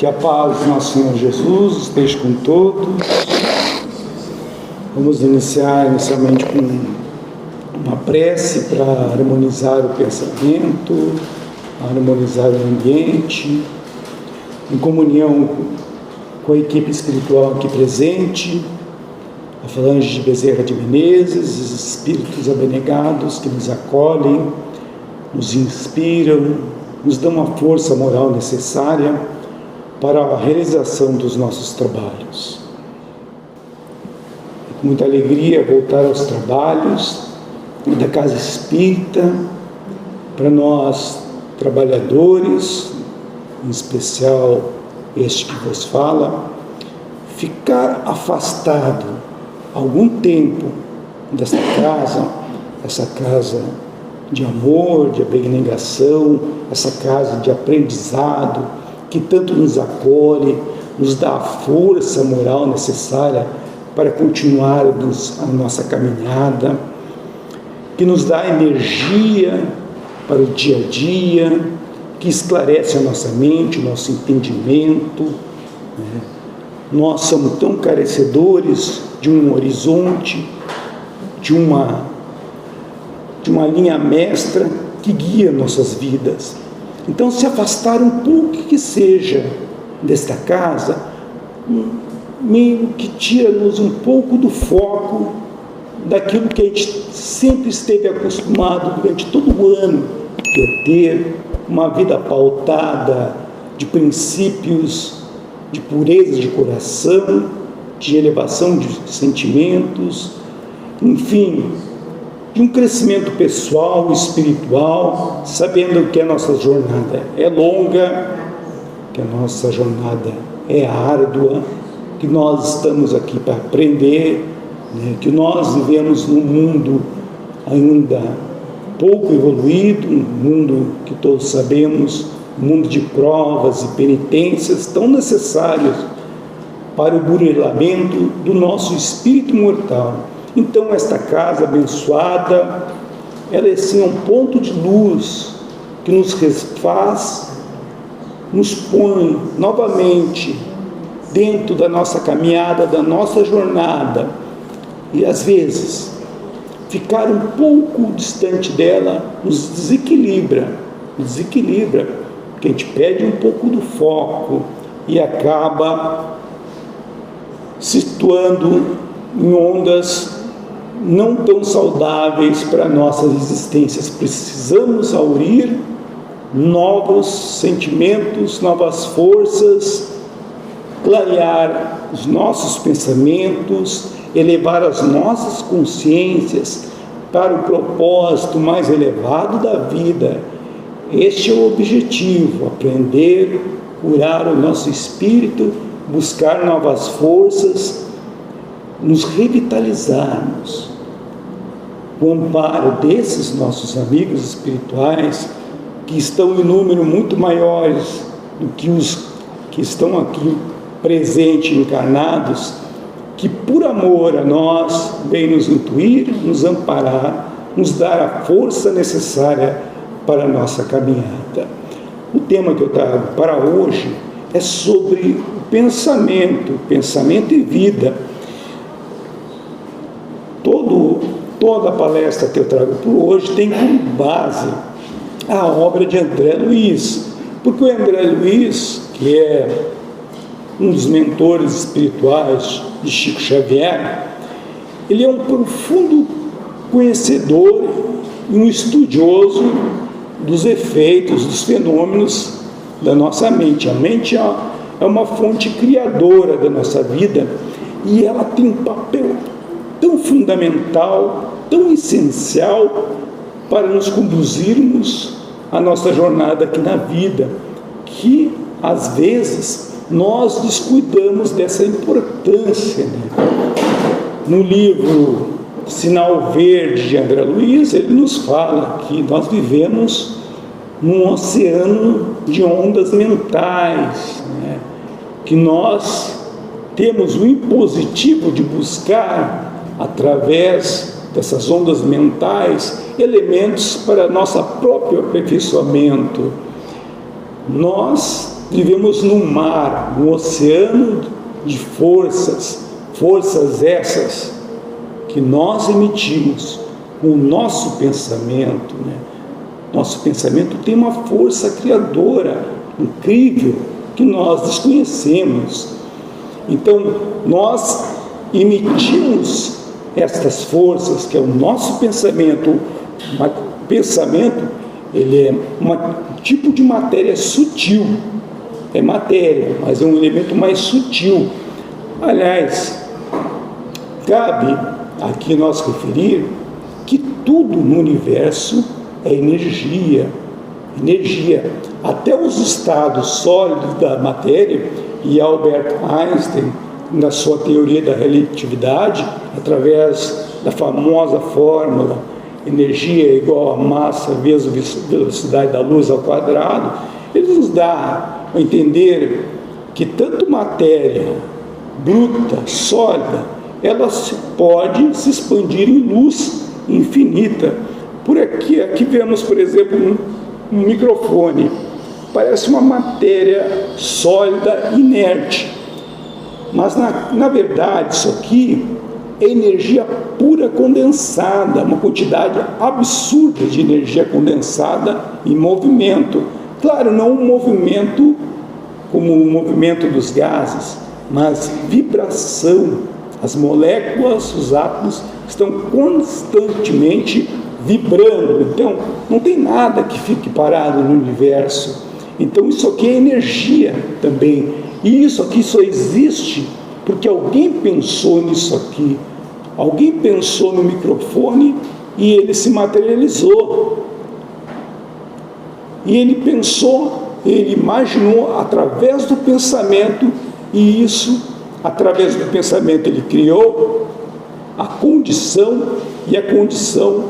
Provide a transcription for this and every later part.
Que a paz do nosso Senhor Jesus esteja com todos. Vamos iniciar inicialmente com uma prece para harmonizar o pensamento, harmonizar o ambiente, em comunhão com a equipe espiritual aqui presente, a Falange de Bezerra de Menezes, os espíritos abnegados que nos acolhem, nos inspiram, nos dão a força moral necessária para a realização dos nossos trabalhos. É com muita alegria voltar aos trabalhos da Casa Espírita, para nós trabalhadores, em especial este que vos fala, ficar afastado algum tempo desta casa, essa casa de amor, de abnegação, essa casa de aprendizado, que tanto nos acolhe, nos dá a força moral necessária para continuarmos a nossa caminhada, que nos dá energia para o dia a dia, que esclarece a nossa mente, o nosso entendimento. Nós somos tão carecedores de um horizonte, de uma linha mestra que guia nossas vidas. Então, se afastar um pouco que seja desta casa, meio que tira-nos um pouco do foco daquilo que a gente sempre esteve acostumado durante todo o ano, que é ter uma vida pautada de princípios de pureza de coração, de elevação de sentimentos, enfim, de um crescimento pessoal, espiritual, sabendo que a nossa jornada é longa, que a nossa jornada é árdua, que nós estamos aqui para aprender, que nós vivemos num mundo ainda pouco evoluído, um mundo que todos sabemos, um mundo de provas e penitências tão necessários para o burilamento do nosso espírito mortal. Então, esta casa abençoada, ela é sim um ponto de luz que nos refaz, nos põe novamente dentro da nossa caminhada, da nossa jornada, e às vezes ficar um pouco distante dela nos desequilibra, porque a gente perde um pouco do foco e acaba se situando em ondas não tão saudáveis para nossas existências. Precisamos aurir novos sentimentos, novas forças, clarear os nossos pensamentos, elevar as nossas consciências para o propósito mais elevado da vida. Este é o objetivo: aprender, curar o nosso espírito, buscar novas forças, nos revitalizarmos. O amparo desses nossos amigos espirituais, que estão em número muito maiores do que os que estão aqui presentes, encarnados, que por amor a nós vem nos intuir, nos amparar, nos dar a força necessária para a nossa caminhada. O tema que eu trago para hoje é sobre o pensamento e vida. Toda a palestra que eu trago por hoje tem como base a obra de André Luiz, porque o André Luiz, que é um dos mentores espirituais de Chico Xavier, ele é um profundo conhecedor e um estudioso dos efeitos, dos fenômenos da nossa mente. A mente é uma fonte criadora da nossa vida e ela tem um papel tão fundamental, tão essencial para nos conduzirmos a nossa jornada aqui na vida, que às vezes nós descuidamos dessa importância. No livro Sinal Verde de André Luiz, ele nos fala que nós vivemos num oceano de ondas mentais, que nós temos o impositivo de buscar, através dessas ondas mentais, elementos para nosso próprio aperfeiçoamento. Nós vivemos num mar, num oceano de forças essas que nós emitimos com o nosso pensamento, né? Nosso pensamento tem uma força criadora incrível que nós desconhecemos. Então, nós emitimos estas forças, que é o nosso pensamento. O pensamento, ele é um tipo de matéria sutil. É matéria, mas é um elemento mais sutil. Aliás, cabe aqui nós referir que tudo no universo é energia. Energia. Até os estados sólidos da matéria, e Albert Einstein, na sua teoria da relatividade, através da famosa fórmula energia é igual a massa vezes velocidade da luz ao quadrado, ele nos dá a entender que tanto matéria bruta, sólida, ela pode se expandir em luz infinita. Por aqui vemos, por exemplo, um microfone. Parece uma matéria sólida, inerte. Mas, na verdade, isso aqui é energia pura condensada, uma quantidade absurda de energia condensada em movimento. Claro, não um movimento como o movimento dos gases, mas vibração. As moléculas, os átomos, estão constantemente vibrando. Então, não tem nada que fique parado no universo. Então, isso aqui é energia também. E isso aqui só existe porque alguém pensou nisso aqui. Alguém pensou no microfone e ele se materializou. E ele pensou, ele imaginou através do pensamento, e isso, através do pensamento, ele criou a condição, e a condição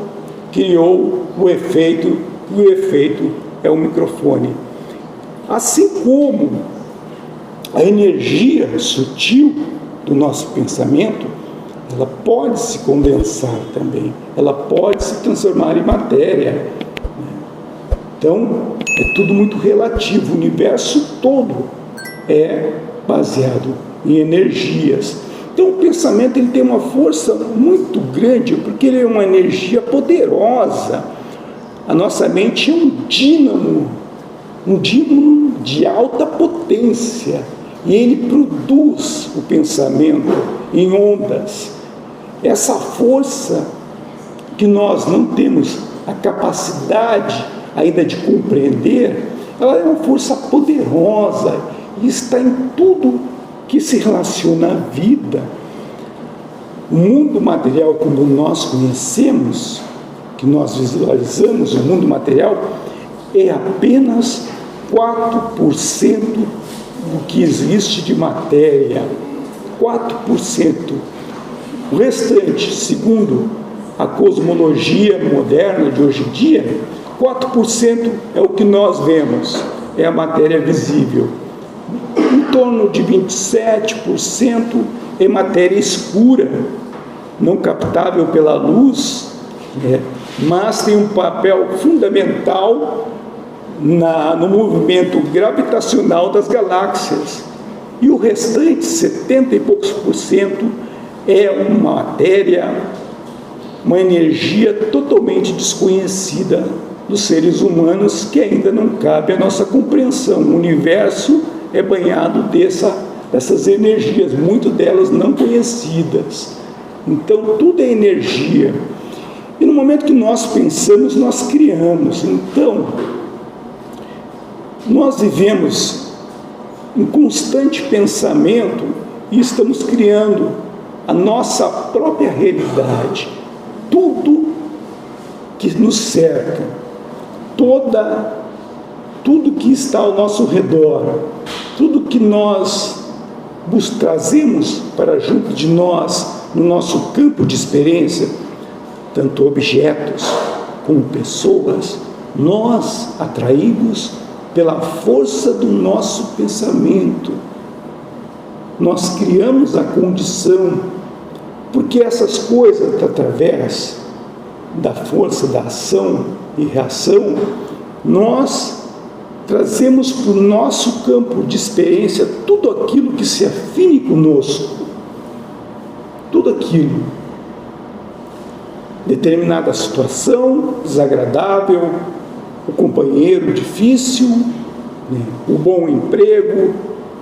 criou o efeito, e o efeito é o microfone. Assim como a energia sutil do nosso pensamento, ela pode se condensar também, ela pode se transformar em matéria. Então, é tudo muito relativo. O universo todo é baseado em energias. Então, o pensamento ele tem uma força muito grande, porque ele é uma energia poderosa. A nossa mente é um dínamo de alta potência, e ele produz o pensamento em ondas. Essa força que nós não temos a capacidade ainda de compreender, ela é uma força poderosa e está em tudo que se relaciona à vida. O mundo material, como nós conhecemos, que nós visualizamos, o mundo material é apenas 4% do que existe de matéria. 4%. O restante, segundo a cosmologia moderna de hoje em dia, 4% é o que nós vemos, é a matéria visível. Em torno de 27% é matéria escura, não captável pela luz, mas tem um papel fundamental no movimento gravitacional das galáxias. E o restante, 70 e poucos por cento, é uma matéria, uma energia totalmente desconhecida dos seres humanos, que ainda não cabe à nossa compreensão. O universo é banhado dessas energias, muitas delas não conhecidas. Então, tudo é energia. E no momento que nós pensamos, nós criamos. Então, nós vivemos em constante pensamento e estamos criando a nossa própria realidade. Tudo que nos cerca, tudo que está ao nosso redor, tudo que nós trazemos para junto de nós, no nosso campo de experiência, tanto objetos como pessoas, nós atraímos pela força do nosso pensamento. Nós criamos a condição, porque essas coisas, através da força da ação e reação, nós trazemos para o nosso campo de experiência tudo aquilo que se afine conosco, tudo aquilo, determinada situação desagradável, o companheiro difícil, né, o bom emprego,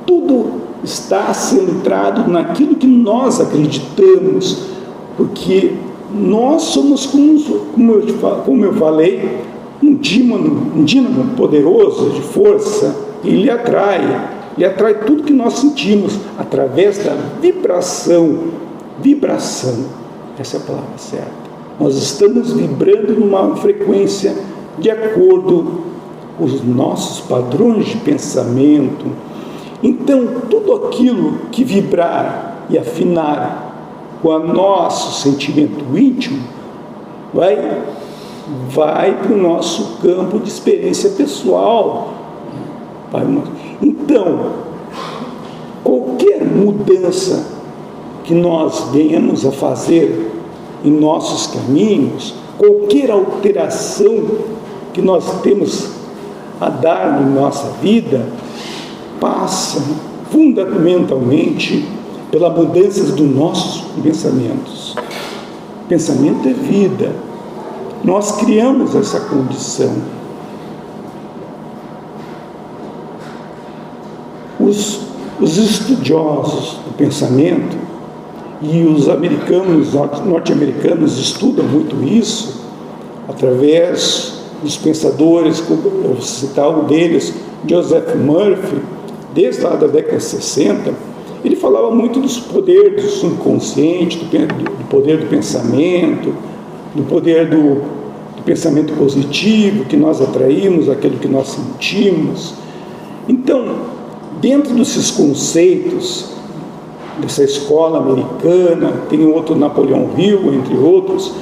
tudo está centrado naquilo que nós acreditamos, porque nós somos, como eu falei, um dínamo poderoso de força, e ele atrai tudo que nós sentimos através da vibração, essa é a palavra certa. Nós estamos vibrando numa frequência de acordo com os nossos padrões de pensamento. Então, tudo aquilo que vibrar e afinar com o nosso sentimento íntimo vai para o nosso campo de experiência pessoal. Então, qualquer mudança que nós venhamos a fazer em nossos caminhos, qualquer alteração que nós temos a dar em nossa vida, passa fundamentalmente pela mudança dos nossos pensamentos. Pensamento é vida. Nós criamos essa condição. Os estudiosos do pensamento, e os norte-americanos estudam muito isso, através dos pensadores, como eu vou citar um deles, Joseph Murphy, desde lá da década de 60, ele falava muito dos poderes do subconsciente, do poder do pensamento, do poder do pensamento positivo, que nós atraímos, aquilo que nós sentimos. Então, dentro desses conceitos, dessa escola americana, tem outro, Napoleão Hill, entre outros,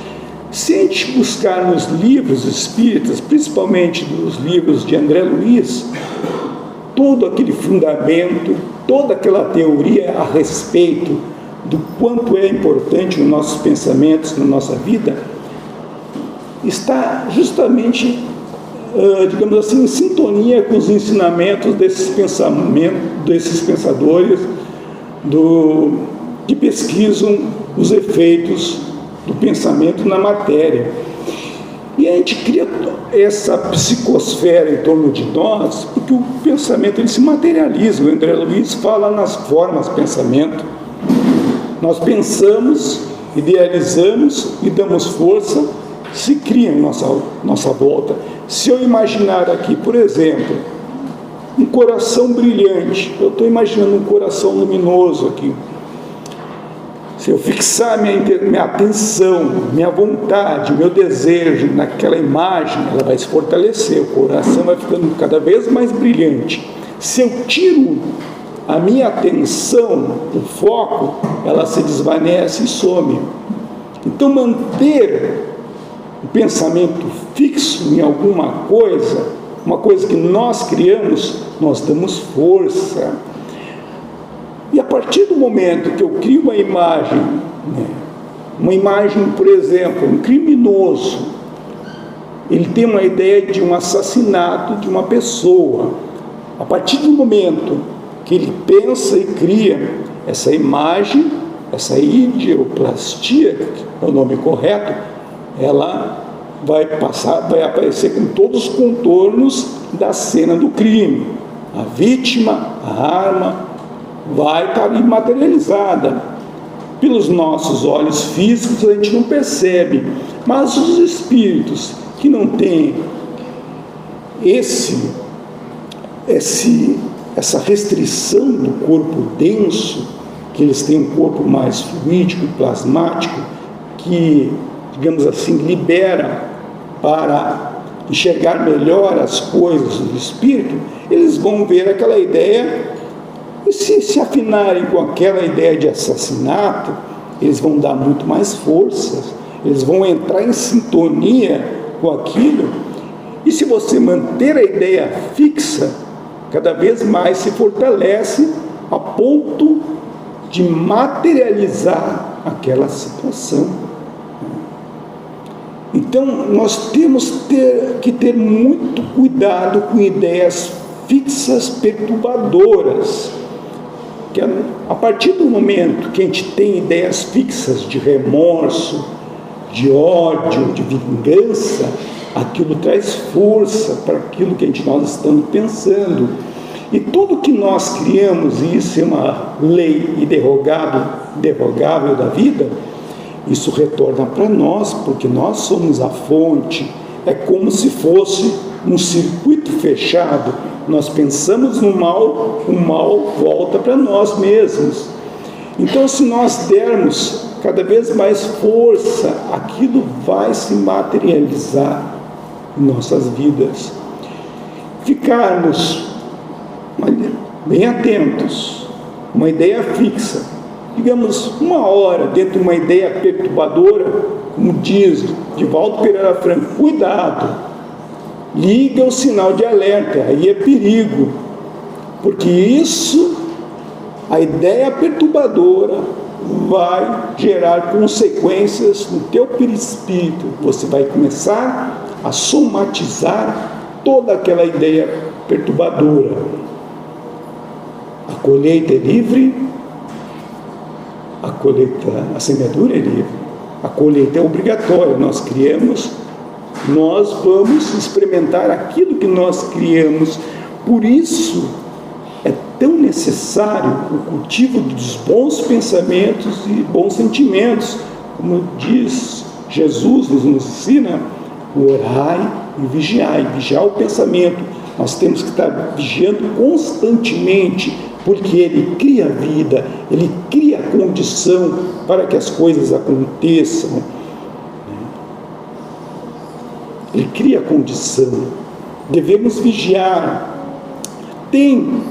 se a gente buscar nos livros espíritas, principalmente nos livros de André Luiz, todo aquele fundamento, toda aquela teoria a respeito do quanto é importante os nossos pensamentos na nossa vida, está justamente, digamos assim, em sintonia com os ensinamentos desses pensadores que pesquisam os efeitos do pensamento na matéria. E a gente cria essa psicosfera em torno de nós, porque o pensamento ele se materializa. O André Luiz fala nas formas de pensamento. Nós pensamos, idealizamos e damos força, se cria em nossa volta. Se eu imaginar aqui, por exemplo, um coração brilhante, eu estou imaginando um coração luminoso aqui. Se eu fixar minha atenção, minha vontade, meu desejo naquela imagem, ela vai se fortalecer, o coração vai ficando cada vez mais brilhante. Se eu tiro a minha atenção, o foco, ela se desvanece e some. Então, manter o pensamento fixo em alguma coisa, uma coisa que nós criamos, nós damos força. E a partir do momento que eu crio uma imagem, por exemplo, um criminoso, ele tem uma ideia de um assassinato de uma pessoa. A partir do momento que ele pensa e cria essa imagem, essa ideoplastia, que é o nome correto, ela vai aparecer com todos os contornos da cena do crime. A vítima, a arma, vai estar materializada. Pelos nossos olhos físicos a gente não percebe, mas os espíritos que não têm essa restrição do corpo denso, que eles têm um corpo mais fluídico e plasmático, que, digamos assim, libera para enxergar melhor as coisas do espírito, eles vão ver aquela ideia. E se afinarem com aquela ideia de assassinato, eles vão dar muito mais força, eles vão entrar em sintonia com aquilo. E se você manter a ideia fixa, cada vez mais se fortalece a ponto de materializar aquela situação. Então, nós temos que ter muito cuidado com ideias fixas perturbadoras. Que a partir do momento que a gente tem ideias fixas de remorso, de ódio, de vingança, aquilo traz força para aquilo que nós estamos pensando. E tudo que nós criamos, e isso é uma lei irrevogável da vida, isso retorna para nós, porque nós somos a fonte. É como se fosse um circuito fechado. Nós pensamos no mal, o mal volta para nós mesmos. Então, se nós dermos cada vez mais força, aquilo vai se materializar em nossas vidas. Ficarmos bem atentos, uma ideia fixa, digamos 1 hora dentro de uma ideia perturbadora, como diz Divaldo Pereira Franco, cuidado, liga o sinal de alerta, aí é perigo, porque isso, a ideia perturbadora, vai gerar consequências no teu perispírito. Você vai começar a somatizar toda aquela ideia perturbadora. A colheita é livre, a semeadura é livre, a colheita é obrigatória. Nós criamos, nós vamos experimentar aquilo que nós criamos. Por isso é tão necessário o cultivo dos bons pensamentos e bons sentimentos, como diz Jesus, nos ensina: orai e vigiai. Vigiar o pensamento. Nós temos que estar vigiando constantemente, porque ele cria vida, ele cria condição para que as coisas aconteçam. Ele cria condição. Devemos vigiar. Tem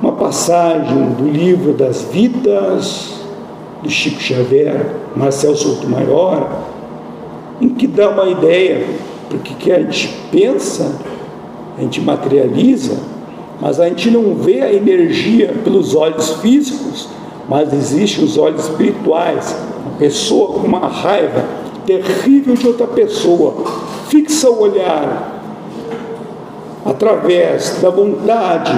uma passagem do livro das Vidas do Chico Xavier, Marcel Sotomayor, em que dá uma ideia, porque que a gente pensa, a gente materializa, mas a gente não vê a energia pelos olhos físicos, mas existem os olhos espirituais. Uma pessoa com uma raiva terrível de outra pessoa, fixa o olhar através da vontade,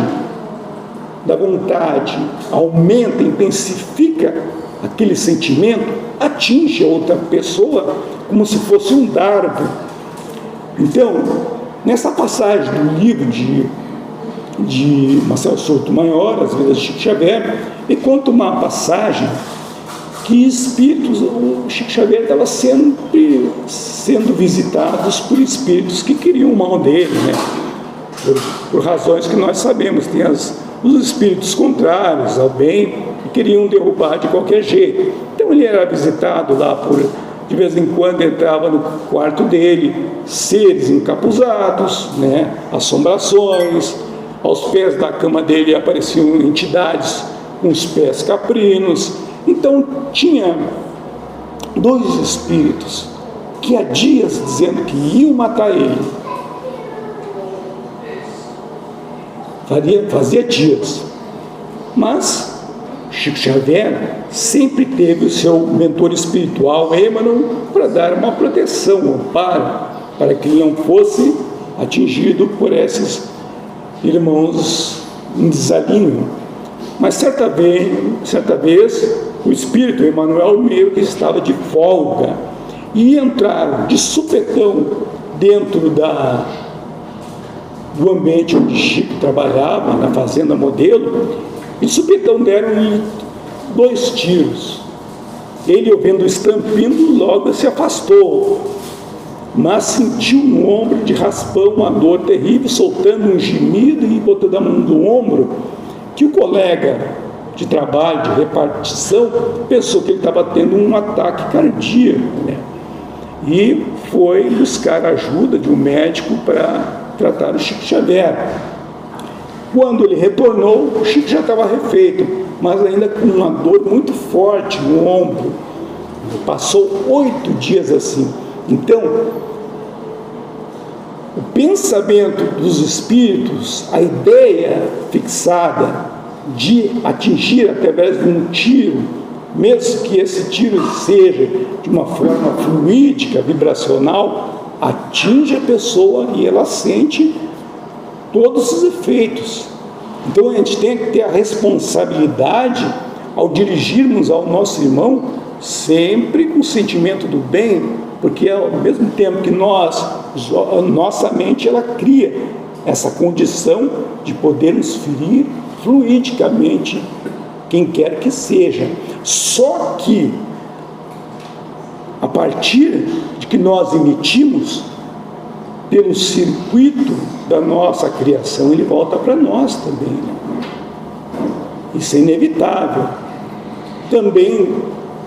aumenta, intensifica aquele sentimento, atinge a outra pessoa como se fosse um dardo. Então, nessa passagem do livro de Marcel Sotomayor, As Vidas de Chico Xavier, ele conta uma passagem que espíritos, o Chico Xavier estava sempre sendo visitados por espíritos que queriam o mal dele, né? Por razões que nós sabemos. Tem os espíritos contrários ao bem, que queriam derrubar de qualquer jeito. Então ele era visitado lá de vez em quando entrava no quarto dele seres encapuzados, né? Assombrações. Aos pés da cama dele apareciam entidades com os pés caprinos. Então tinha 2 espíritos que há dias dizendo que iam matar ele. Fazia dias. Mas Chico Xavier sempre teve o seu mentor espiritual, Emmanuel, para dar uma proteção, um amparo, para que ele não fosse atingido por esses irmãos em desalinho. Mas certa vez o espírito Emmanuel meio que estava de folga e entraram de supetão dentro do ambiente onde Chico trabalhava, na fazenda Modelo, e de supetão deram-lhe 2 tiros. Ele, ouvindo o estampido, logo se afastou, mas sentiu no ombro de raspão uma dor terrível, soltando um gemido e botando a mão no ombro, que o colega de trabalho, de repartição, pensou que ele estava tendo um ataque cardíaco, né? E foi buscar a ajuda de um médico para tratar o Chico Xavier. Quando ele retornou, o Chico já estava refeito, mas ainda com uma dor muito forte no ombro. Passou 8 dias assim. Então, o pensamento dos espíritos, a ideia fixada de atingir através de um tiro, mesmo que esse tiro seja de uma forma fluídica, vibracional, atinge a pessoa e ela sente todos os efeitos. Então a gente tem que ter a responsabilidade ao dirigirmos ao nosso irmão sempre com o sentimento do bem, porque ao mesmo tempo que nossa mente ela cria essa condição de podermos ferir fluidicamente quem quer que seja. Só que a partir de que nós emitimos pelo circuito da nossa criação, ele volta para nós também. Isso é inevitável. Também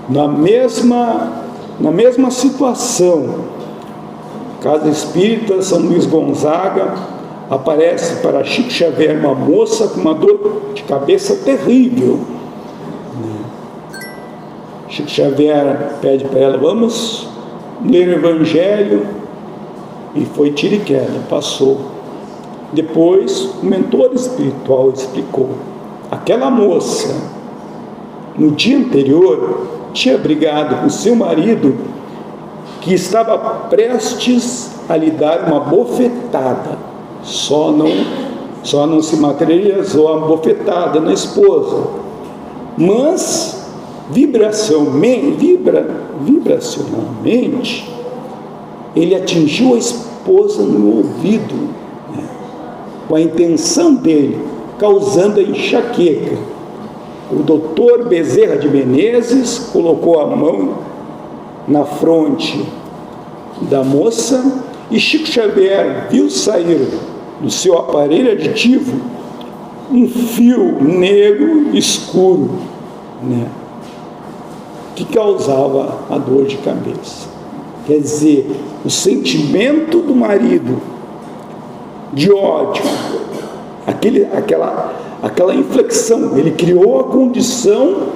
na mesma situação, Casa Espírita São Luís Gonzaga, aparece para Chico Xavier uma moça com uma dor de cabeça terrível. Chico Xavier pede para ela: vamos ler o Evangelho, e foi tiro e queda, passou. Depois o mentor espiritual explicou: aquela moça no dia anterior tinha brigado com seu marido, que estava prestes a lhe dar uma bofetada, só não se materializou a bofetada na esposa, mas vibracionalmente ele atingiu a esposa no ouvido, com a intenção dele, causando a enxaqueca. O doutor Bezerra de Menezes colocou a mão na fronte da moça e Chico Xavier viu sair do seu aparelho aditivo um fio negro escuro, que causava a dor de cabeça. Quer dizer, o sentimento do marido de ódio, aquela inflexão, ele criou a condição,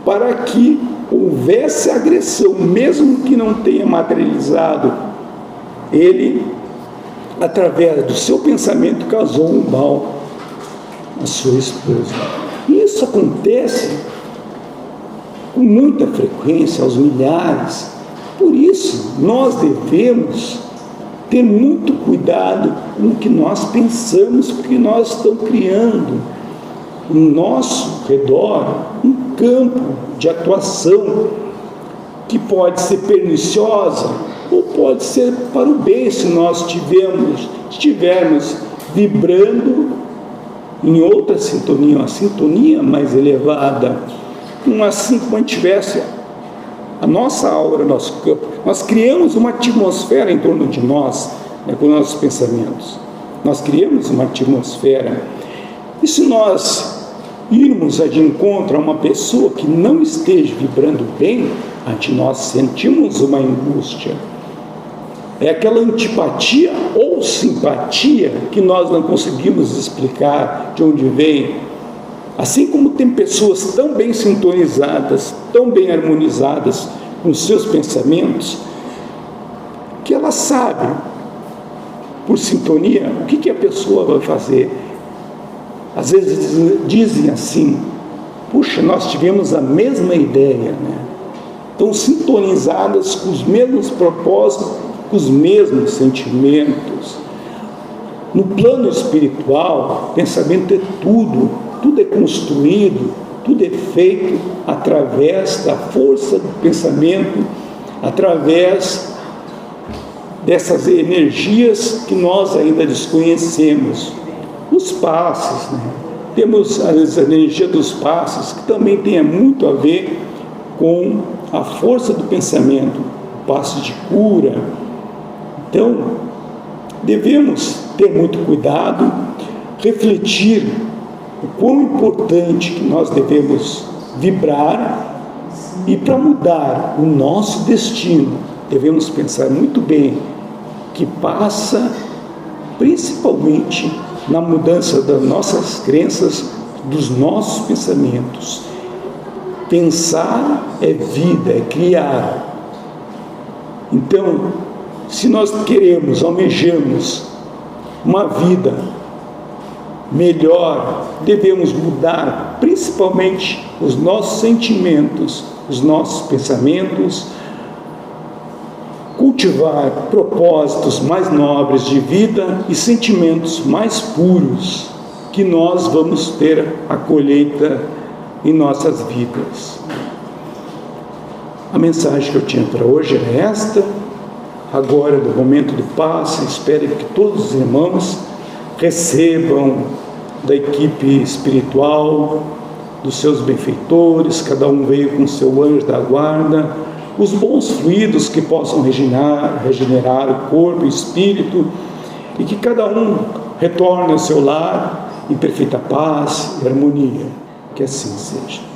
para que houvesse agressão, mesmo que não tenha materializado, ele, através do seu pensamento, causou um mal à sua esposa. E isso acontece com muita frequência, aos milhares. Por isso, nós devemos ter muito cuidado com o que nós pensamos, porque nós estamos criando no nosso redor um campo de atuação que pode ser perniciosa ou pode ser para o bem, se nós estivermos vibrando em outra sintonia, uma sintonia mais elevada, assim como a gente tivesse a nossa aura, nosso campo. Nós criamos uma atmosfera em torno de nós, com nossos pensamentos. Nós criamos uma atmosfera. E se nós irmos de encontro a uma pessoa que não esteja vibrando bem, nós sentimos uma angústia. É aquela antipatia ou simpatia que nós não conseguimos explicar de onde vem. Assim como tem pessoas tão bem sintonizadas, tão bem harmonizadas com seus pensamentos, que elas sabem, por sintonia, o que a pessoa vai fazer. Às vezes dizem assim: puxa, nós tivemos a mesma ideia, Estão sintonizadas com os mesmos propósitos, com os mesmos sentimentos. No plano espiritual, pensamento é tudo é construído, tudo é feito através da força do pensamento, através dessas energias que nós ainda desconhecemos. Os passes, temos as energias dos passes, que também tem muito a ver com a força do pensamento, o passe de cura. Então, devemos ter muito cuidado, refletir o quão importante que nós devemos vibrar, e para mudar o nosso destino, devemos pensar muito bem, que passa principalmente na mudança das nossas crenças, dos nossos pensamentos. Pensar é vida, é criar. Então, se nós queremos, almejamos uma vida melhor, devemos mudar principalmente os nossos sentimentos, os nossos pensamentos, cultivar propósitos mais nobres de vida e sentimentos mais puros, que nós vamos ter a colheita em nossas vidas. A mensagem que eu tinha para hoje era esta. Agora, no momento do passe, espero que todos os irmãos recebam da equipe espiritual, dos seus benfeitores, cada um veio com seu anjo da guarda, os bons fluidos que possam regenerar o corpo e o espírito, e que cada um retorne ao seu lar em perfeita paz e harmonia. Que assim seja.